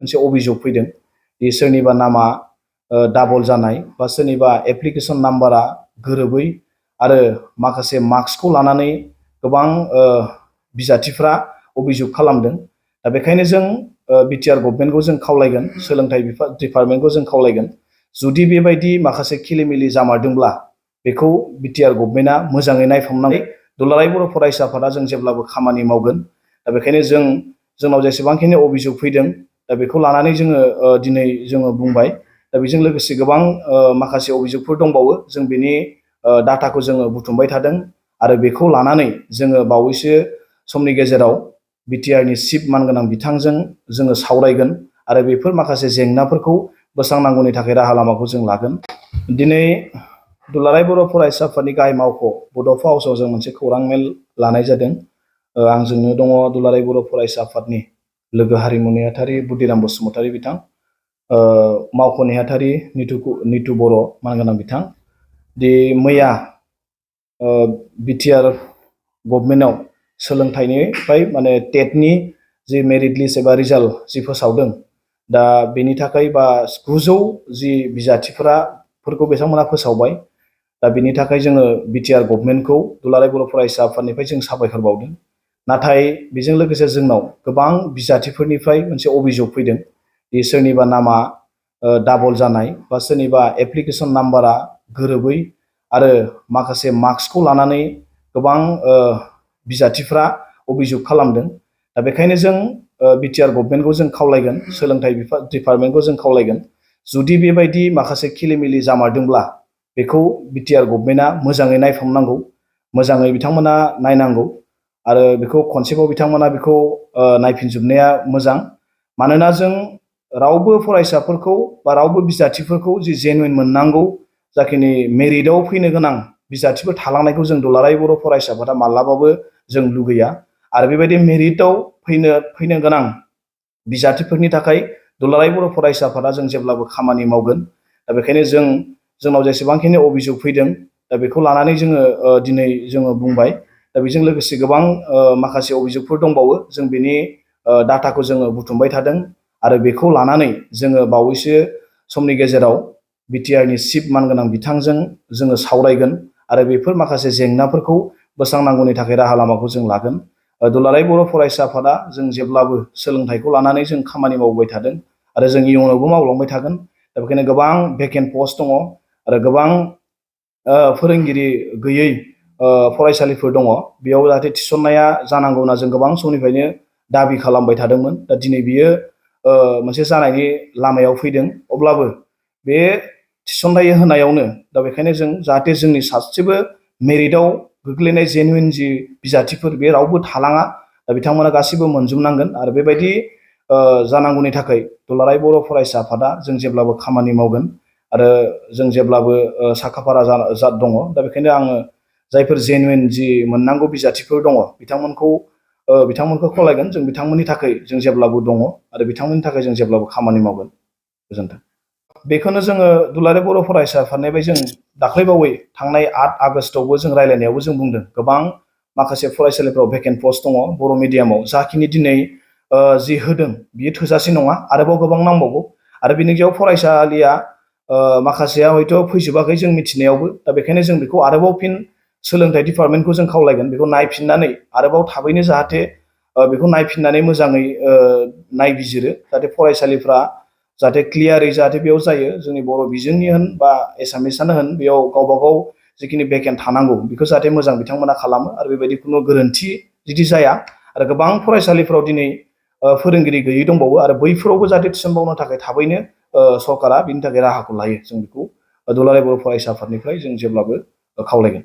मोनसे अभियोग फैदों दि सोरनिबा नामा डाबल जानाय बा सोरनिबा एप्लिकेसन नाम्बारा गोरोबै आरो माखासे मार्क्सखौ लानानै गोबां बिजाथिफ्रा अभियोग खालामदों। दा बेखायनो जों बिटिआर गभर्नमेन्टखौ जों खावलायगोन, सोलोंथाइ डिपार्टमेन्टखौ जों खावलायगोन, जुदि बेबायदि माखासे खिलिमिलि जामारदोंब्ला बेखौ बिटिआर गभर्नमेन्टआ मोजाङै नायफामनानै दुलाराय बर' फरायसा आफादा जों जेब्लाबो खामानि मावगोन। दा बेखायनो जोंनाव जेसेबांखिनि अभियोग फैदों दा बेखौ लानानै जोङो दिनै जोङो बुंबाय। दा बेजों लोगोसे गोबां माखासे अभियोगफोर दंबावो, जों बेनि डाटाखौ जोङो बुथुमबाय थादों आरो बेखौ लानानै जोङो बावैसो समनि गेजेराव बिटिआरनि चिफ मानगोनां बिथांजों जोङो सावरायगोन आरो बेफोर माखासे जेंनाफोरखौ बोस्रांनांगौनि थाखाय राहा लामाखौ जों लागोन। दिनै दुलाराय बर' फरायसा आफादनि गाहाय मावख' बड'फा हाउसआव जों मोनसे खौरां मेल लानाय जादों। आंजोंनो दङ दुलाराय बर' फरायसा आफादनि लोगो हारिमु नेहाथारि बुद्धिराम बसुमतारी बिथां, मावख' नेहाथारि नितु बर' मानगोनां बिथां। दि मैया बिटिआर गभर्नमेन्टआव सोलोंथाइनिफ्राय माने टेटनि जि मेरिट लिस्ट एबा रिजाल्ट जि फोसावदों, दा बेनि थाखाय बा 900 जि बिजाथिफोरखौ बिथांमोना फोसावबाय। दा बेनि थाखाय जोङो बिटिआर गभर्नमेन्टखौ दुलाराय बर' फरायसा आफादनिफ्राय जों साबायखर बावदों। नाथाय बेजों लोगोसे जोंनाव गोबां बिजाथिफोरनिफ्राय मोनसे अभियोग फैदों दि सोरनिबा नामा डाबल जानाय बा सोरनिबा एप्लिकेसन नाम्बारा गोरोबै आरो माखासे मार्क्सखौ लानानै गोबां बिजाथिफ्रा अभियोग खालामदों। दा बेखायनो जों बिटिआर गभर्नमेन्टखौ जों खावलायगोन, सोलोंथाइ डिपार्टमेन्टखौ जों खावलायगोन, जुदि बेबायदि माखासे खिलिमिलि जामारदोंब्ला बेखौ बिटिआर गभर्नमेन्टआ मोजाङै नायफामनांगौ, मोजाङै बिथांमोना नायनांगौ आरो बेखौ खनसेबाव बिथांमोना बेखौ नायफिनजोबनाया मोजां। मानोना जों रावबो फरायसाफोरखौ बा रावबो बिजाथिफोरखौ जि जेनुइन मोननांगौ जाखिनि मेरिटआव फैनो गोनां बिजाथिफोर थालांनायखौ जों दुलाराय बर' फरायसा आफादा माब्लाबाबो जों लुगैया आरो बेबायदि मेरिटआव फैनो गोनां बिजाथिफोरनि थाखाय दुलाराय बर' फरायसा आफादा जों जेब्लाबो खामानि मावगोन। दा बेखायनो जोंनाव जेसेबांखिनि अभियोग फैदों दा बेखौ लानानै जोङो दिनै जोङो बुंबाय। दा बेजों लोगोसे गोबां माखासे अभियोगफोर दंबावो, जों बेनि डाटाखौ जोङो बुथुमबाय थादों आरो बेखौ लानानै जोङो बावैसो समनि गेजेराव बिटिआरनि चिफ मानगोनां बिथांजों जोङो सावरायगोन आरो बेफोर माखासे जेंनाफोरखौ बोस्रांनांगौनि थाखाय राहा लामाखौ जों लागोन। दुलाराय बर' फरायसा आफादा जों जेब्लाबो सोलोंथाइखौ लानानै जों खामानि मावबाय थादों आरो जों इयुनावबो मावलांबाय थागोन। दा बेखायनो गोबां भेकेन्ट पस्ट दङ आरो गोबां फोरोंगिरि गैयै फरायसालिफोर दङ, बेयाव जाहाथे थिसननाया जानांगौ होनना जों गोबां समनिफ्रायनो दाबि खालामबाय थादोंमोन। दा दिनै बियो मोनसे जानायनि लामायाव फैदों। अब्लाबो बे थिसनथाइ होनायावनो दा बेखायनो जों जाहाथे जोंनि सासेबो मेरिटआव गोग्लैनाय जेनुइन जि बिजाथिफोर बे रावबो थालाङा, दा बिथांमोना गासैबो मोनजोबनांगोन आरो बेबायदि जानांगौनि थाखाय दुलाराय बर' फरायसा आफादा जों जेब्लाबो खामानि मावगोन आरो जों जेब्लाबो साखाफारा दङ। दा बेखायनो आङो जायफोर जेनुइन जि मोननांगौ बिजाथिफोर दङ बिथांमोनखौ खावलायगोन, जों बिथांमोननि थाखाय जों जेब्लाबो दङ आरो बिथांमोननि थाखाय जों जेब्लाबो खामानि मावगोन। गोजोन्थों। बेखौनो जोङो दुलाराय बर' फरायसा आफादनिफ्राय जों दाख्लैबावै थांनाय 8 आगस्टआवबो जों रायलायनायावबो जों बुंदों, गोबां माखासे फरायसालिफ्राव भेकेन्ट पस्ट दङ बर' मिडियामाव, जाखिनि दिनै जि होदों बियो थोजासे नङा, आरोबाव गोबां नांबावगौ आरो बिनि गेजेराव फरायसालिया माखासेया हयथ' फैजोबाखै जों मिथिनायावबो। दा बेखायनो जों बेखौ आरोबाव फिन सोलोंथाइ डिपार्टमेन्टखौ जों खावलायगोन, बेखौ नायफिननानै आरोबाव थाबैनो जाहाथे बेखौ नायफिननानै मोजाङै नायबिजिरो, जाहाथे फरायसालिफ्रा जाहाथे क्लियारै जाहाथे बेयाव जायो। जोंनि बर' बिजोंनि होन बा एसामिसआनो होन, बेयाव गावबा गाव जिखिनि भेकेन्ट थानांगौ बेखौ जाहाथे मोजां बिथांमोना खालामो आरो बेबायदि खुनु गोरोन्थि जुदि जाया। आरो गोबां फरायसालिफ्राव दिनै फोरोंगिरि गैयै दंबावो आरो बैफोरावबो जाहाथे थिसनबावनो थाखाय थाबैनो सरकारा बिनि थाखाय राहाखौ लायो, जों बेखौ दुलाराय बर' फरायसा आफादनिफ्राय जों जेब्लाबो खावलायगोन।